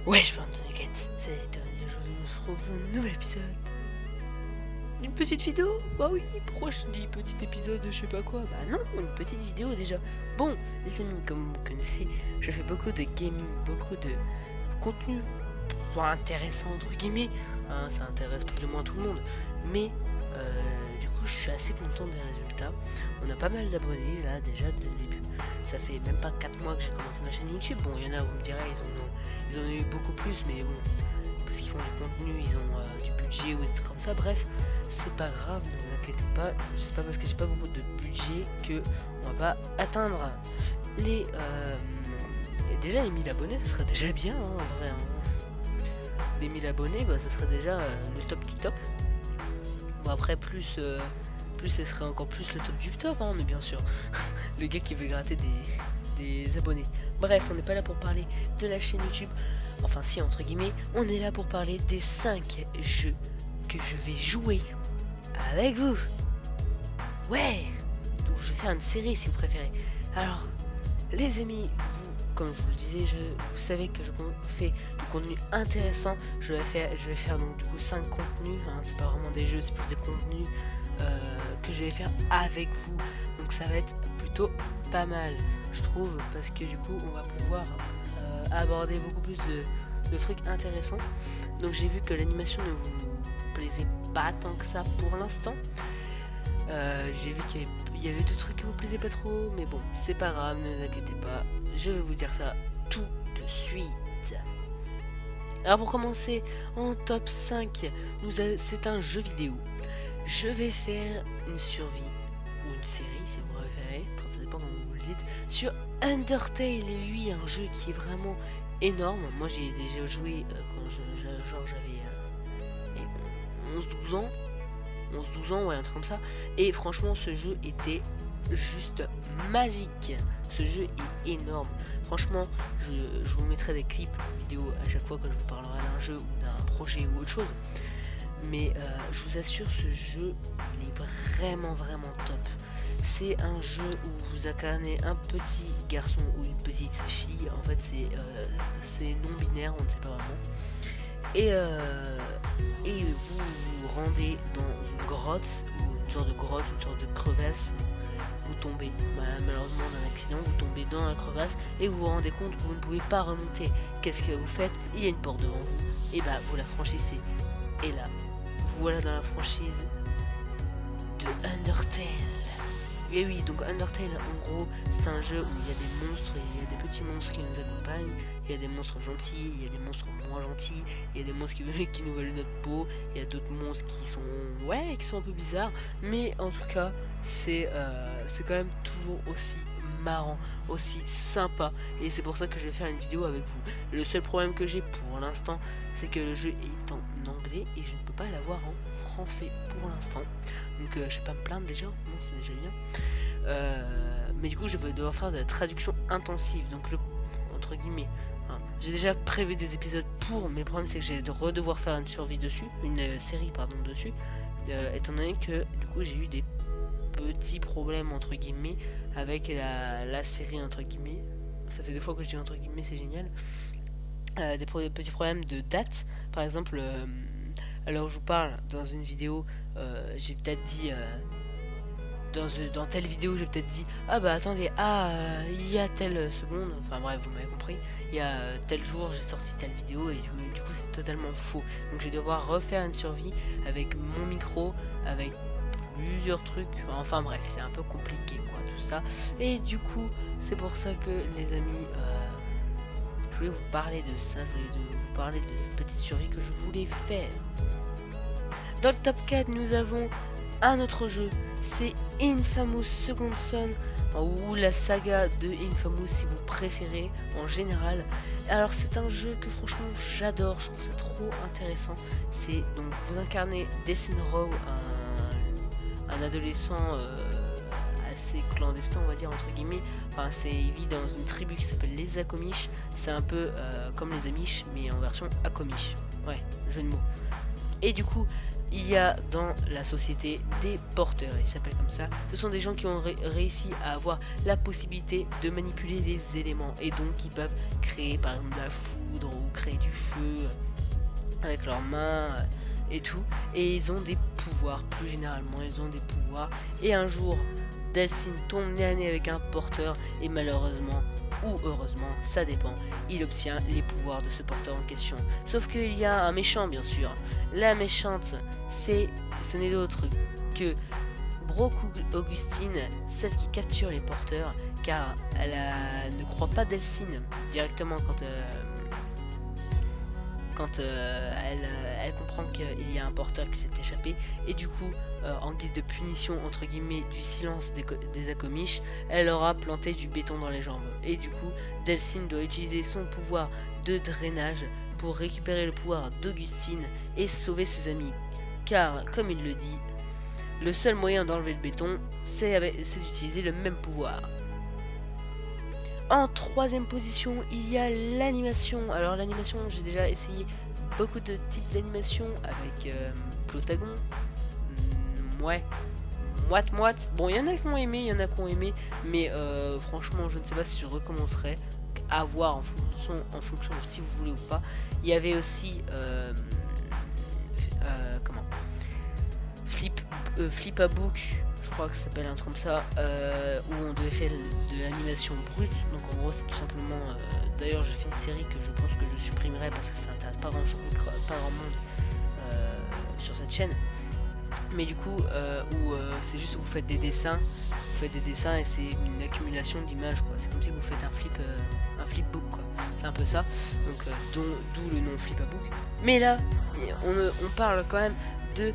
Ouais, je parle de Nuggets. C'est Tony, je vous retrouve dans un nouvel épisode. Une petite vidéo? Bah oui, pourquoi je dis petit épisode, je sais pas quoi? Bah non, une petite vidéo déjà. Bon, les amis, comme vous connaissez, je fais beaucoup de gaming, beaucoup de contenu intéressant entre guillemets. Hein, ça intéresse plus ou moins tout le monde. Mais du coup, je suis assez content des résultats. On a pas mal d'abonnés là déjà dès le début. Ça fait même pas 4 mois que j'ai commencé ma chaîne YouTube. Bon, il y en a, vous me direz, ils en ont eu beaucoup plus, mais bon, parce qu'ils font du contenu, ils ont du budget ou des trucs comme ça. Bref, c'est pas grave, ne vous inquiétez pas. C'est pas parce que j'ai pas beaucoup de budget que on va pas atteindre les déjà les 1000 abonnés, ça serait déjà bien hein, en vrai. Hein. Les 1000 abonnés, bah, ça serait déjà le top du top. Bon après plus ce serait encore plus le top du top, hein, mais bien sûr. Le gars qui veut gratter des abonnés. Bref, on n'est pas là pour parler de la chaîne YouTube. Enfin si, entre guillemets, on est là pour parler des 5 jeux que je vais jouer avec vous. Ouais. Donc je vais faire une série si vous préférez. Alors, les amis, vous, comme je vous le disais, vous savez que je fais du contenu intéressant. Je vais faire donc du coup 5 contenus. Hein, c'est pas vraiment des jeux, c'est plus des contenus que je vais faire avec vous. Donc ça va être plutôt pas mal, je trouve, parce que du coup on va pouvoir aborder beaucoup plus de trucs intéressants. Donc j'ai vu que l'animation ne vous plaisait pas tant que ça pour l'instant. J'ai vu qu'il y avait deux trucs qui vous plaisaient pas trop, mais bon, c'est pas grave, ne vous inquiétez pas, je vais vous dire ça tout de suite. Alors pour commencer, en top 5, c'est un jeu vidéo. Je vais faire une survie, ou une série si vous préférez, enfin, ça dépend comment vous le dites, sur Undertale, et oui, un jeu qui est vraiment énorme. Moi j'ai déjà joué quand j'avais 11-12 ans. 11-12 ans, ouais, un truc comme ça. Et franchement, ce jeu était juste magique. Ce jeu est énorme. Franchement, je vous mettrai des clips vidéo à chaque fois que je vous parlerai d'un jeu ou d'un projet ou autre chose. Mais je vous assure, ce jeu, il est vraiment top. C'est un jeu où vous incarnez un petit garçon ou une petite fille. En fait, c'est non-binaire, on ne sait pas vraiment. Et vous vous rendez dans une grotte, ou une sorte de crevasse. Vous tombez, malheureusement d'un accident, vous tombez dans la crevasse et vous vous rendez compte que vous ne pouvez pas remonter. Qu'est-ce que vous faites? Il y a une porte devant vous. Et bah vous la franchissez. Et là, vous voilà dans la franchise de Undertale. Et oui, donc Undertale, en gros, c'est un jeu où il y a des monstres, il y a des petits monstres qui nous accompagnent, il y a des monstres gentils, il y a des monstres moins gentils, il y a des monstres qui nous veulent notre peau, il y a d'autres monstres qui sont un peu bizarres, mais en tout cas, c'est quand même toujours aussi marrant, aussi sympa, et c'est pour ça que je vais faire une vidéo avec vous. Le seul problème que j'ai pour l'instant, c'est que le jeu est en anglais et je ne peux pas l'avoir en français pour l'instant. Donc je vais pas me plaindre déjà, non, c'est déjà bien. Mais du coup je vais devoir faire de la traduction intensive, donc entre guillemets. Hein. J'ai déjà prévu des épisodes pour, mais le problème c'est que j'ai devoir faire une survie dessus, une série pardon dessus, étant donné que du coup j'ai eu des petits problèmes entre guillemets avec la série entre guillemets. Ça fait 2 fois que je dis entre guillemets, c'est génial. Des petits problèmes de date, par exemple. Alors je vous parle dans une vidéo, j'ai peut-être dit dans telle vidéo j'ai peut-être dit ah bah attendez, il y a telle seconde, enfin bref vous m'avez compris, il y a tel jour j'ai sorti telle vidéo et du coup c'est totalement faux. Donc je vais devoir refaire une survie avec mon micro, avec plusieurs trucs, enfin bref c'est un peu compliqué quoi tout ça. Et du coup c'est pour ça que les amis, je voulais vous parler de ça, je voulais vous parler de cette petite survie que je voulais faire. Dans le top 4, nous avons un autre jeu, c'est Infamous Second Son, ou la saga de Infamous si vous préférez en général. Alors c'est un jeu que franchement j'adore, je trouve ça trop intéressant. C'est donc vous incarnez Destin Rowe, un adolescent assez clandestin on va dire entre guillemets. Enfin il vit dans une tribu qui s'appelle les Akomish. C'est un peu comme les Amish mais en version Akomish. Ouais, jeu de mots. Et du coup il y a dans la société des porteurs, ils s'appellent comme ça. Ce sont des gens qui ont réussi à avoir la possibilité de manipuler les éléments et donc ils peuvent créer par exemple de la foudre ou créer du feu avec leurs mains et tout. Et ils ont des pouvoirs, plus généralement ils ont des pouvoirs. Et un jour, Delsin tombe nez à nez avec un porteur et malheureusement ou heureusement, ça dépend, il obtient les pouvoirs de ce porteur en question. Sauf qu'il y a un méchant bien sûr. La méchante, ce n'est d'autre que Brooke Augustine, celle qui capture les porteurs, car ne croit pas Delsin directement quand elle comprend qu'il y a un porteur qui s'est échappé, et du coup en guise de punition entre guillemets du silence des Akomish, elle aura planté du béton dans les jambes, et du coup Delsin doit utiliser son pouvoir de drainage pour récupérer le pouvoir d'Augustine et sauver ses amis, car comme il le dit, le seul moyen d'enlever le béton c'est d'utiliser le même pouvoir. En troisième position, il y a l'animation. Alors l'animation, j'ai déjà essayé beaucoup de types d'animation avec Plotagon. Ouais, moite. Bon, il y en a qui ont aimé, il y en a qui ont aimé, mais franchement, je ne sais pas si je recommencerai. À voir en fonction de si vous voulez ou pas. Il y avait aussi Flip a Book, je crois que ça s'appelle un truc comme ça, où on devait faire de l'animation brute. Donc en gros c'est tout simplement d'ailleurs je fais une série que je pense que je supprimerai parce que ça intéresse pas grand monde sur cette chaîne, mais du coup où c'est juste vous faites des dessins et c'est une accumulation d'images quoi. C'est comme si vous faites un flipbook quoi, c'est un peu ça, donc d'où le nom Flip a Book. Mais là on parle quand même de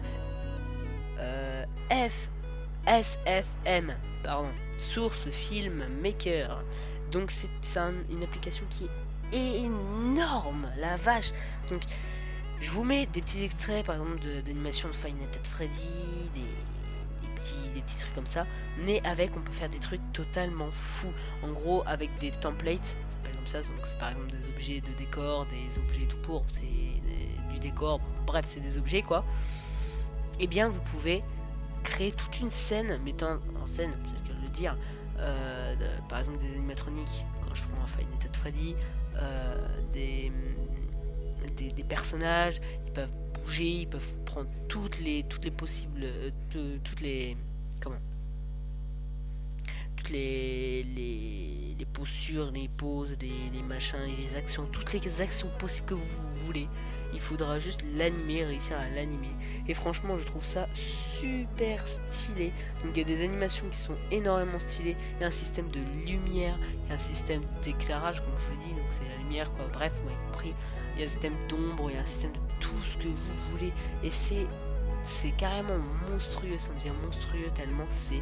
SFM, pardon, Source Film Maker. Donc c'est une application qui est énorme, la vache. Donc je vous mets des petits extraits par exemple d'animation de Five Nights at Freddy, des petits trucs comme ça, mais avec on peut faire des trucs totalement fous. En gros avec des templates, ça s'appelle comme ça, donc c'est par exemple des objets de décor, des objets tout pour, c'est du décor, bref c'est des objets quoi. Et bien vous pouvez créer toute une scène, mettant en scène, c'est ce que je veux dire, par exemple des animatroniques, quand je prends un Five Nights at Freddy, des personnages, ils peuvent bouger, ils peuvent prendre toutes les possibles, toutes les postures, les poses, les machins, les actions, toutes les actions possibles que vous voulez. Il faudra juste l'animer, réussir à l'animer. Et franchement, je trouve ça super stylé. Donc il y a des animations qui sont énormément stylées. Il y a un système de lumière, il y a un système d'éclairage, comme je vous dis, donc c'est la lumière quoi. Bref, vous m'avez compris. Il y a un système d'ombre, il y a un système de tout ce que vous voulez. Et c'est carrément monstrueux, ça me devient monstrueux tellement c'est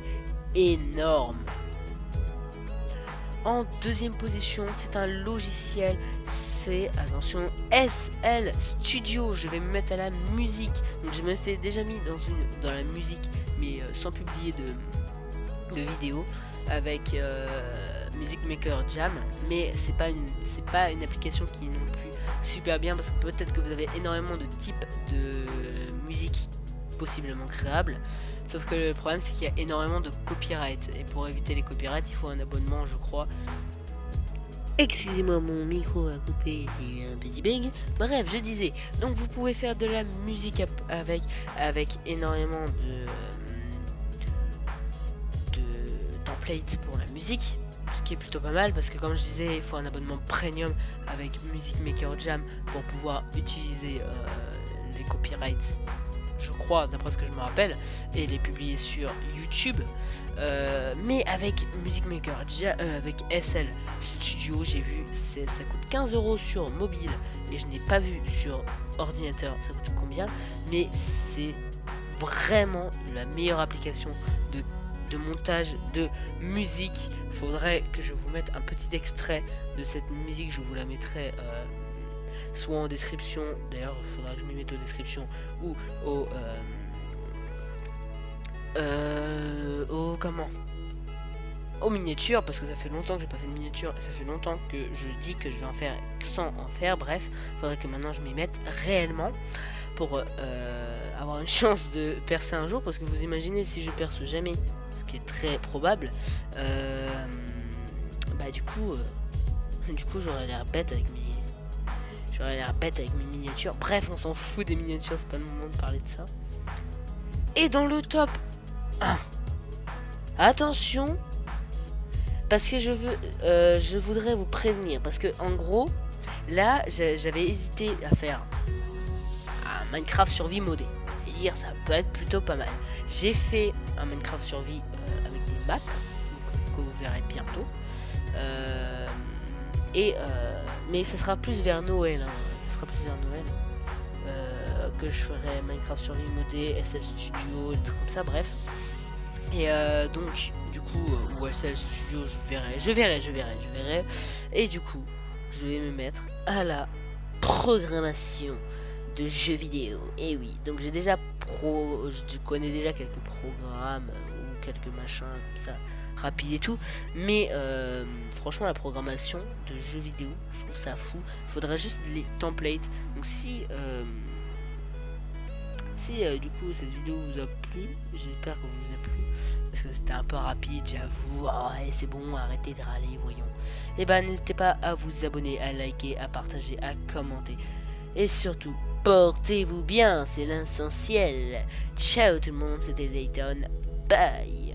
énorme. En deuxième position, c'est un logiciel, c'est, attention, SL Studio. Je vais me mettre à la musique. Donc je me suis déjà mis dans la musique, mais sans publier de vidéo, avec Music Maker Jam. Mais c'est pas une application qui est non plus super bien, parce que peut-être que vous avez énormément de types de musique possiblement créables. Sauf que le problème c'est qu'il y a énormément de copyright, et pour éviter les copyrights il faut un abonnement je crois. Excusez-moi, mon micro a coupé, j'ai eu un petit bug. Bref, je disais, donc vous pouvez faire de la musique avec énormément de templates pour la musique, ce qui est plutôt pas mal parce que comme je disais il faut un abonnement premium avec Music Maker Jam pour pouvoir utiliser les copyrights, je crois, d'après ce que je me rappelle, et les publier sur YouTube. Mais avec Music Maker avec SL Studio, j'ai vu ça coûte 15 € sur mobile, et je n'ai pas vu sur ordinateur ça coûte combien, mais c'est vraiment la meilleure application de montage de musique. Faudrait que je vous mette un petit extrait de cette musique, je vous la mettrai soit en description, d'ailleurs il faudra que je m'y mette aux descriptions, ou aux miniatures, parce que ça fait longtemps que j'ai pas fait de miniature et ça fait longtemps que je dis que je vais en faire sans en faire. Bref, faudrait que maintenant je m'y mette réellement. pour avoir une chance de percer un jour, parce que vous imaginez si je perce jamais, ce qui est très probable, bah du coup j'aurais l'air bête avec mes miniatures. Bref, on s'en fout des miniatures, c'est pas le moment de parler de ça. Et dans le top 1, attention, parce que je voudrais vous prévenir, parce que en gros là j'avais hésité à faire un Minecraft survie modé et dire ça peut être plutôt pas mal. J'ai fait un Minecraft survie avec des maps que vous verrez bientôt, mais ça sera plus vers Noël, hein. Ça sera plus vers Noël que je ferai Minecraft survie modé, SL Studio, des trucs comme ça, bref. Et donc du coup ou SL Studio, je verrai, et du coup je vais me mettre à la programmation de jeux vidéo. Et oui, donc je connais déjà quelques programmes ou quelques machins comme ça rapide et tout, mais franchement la programmation de jeux vidéo, je trouve ça fou. Faudrait juste les templates. Donc si du coup cette vidéo vous a plu, j'espère que vous a plu, parce que c'était un peu rapide, j'avoue. Oh, ouais, c'est bon, arrêtez de râler, voyons. Et bah n'hésitez pas à vous abonner, à liker, à partager, à commenter, et surtout portez-vous bien, c'est l'essentiel. Ciao tout le monde, c'était Dayton, bye.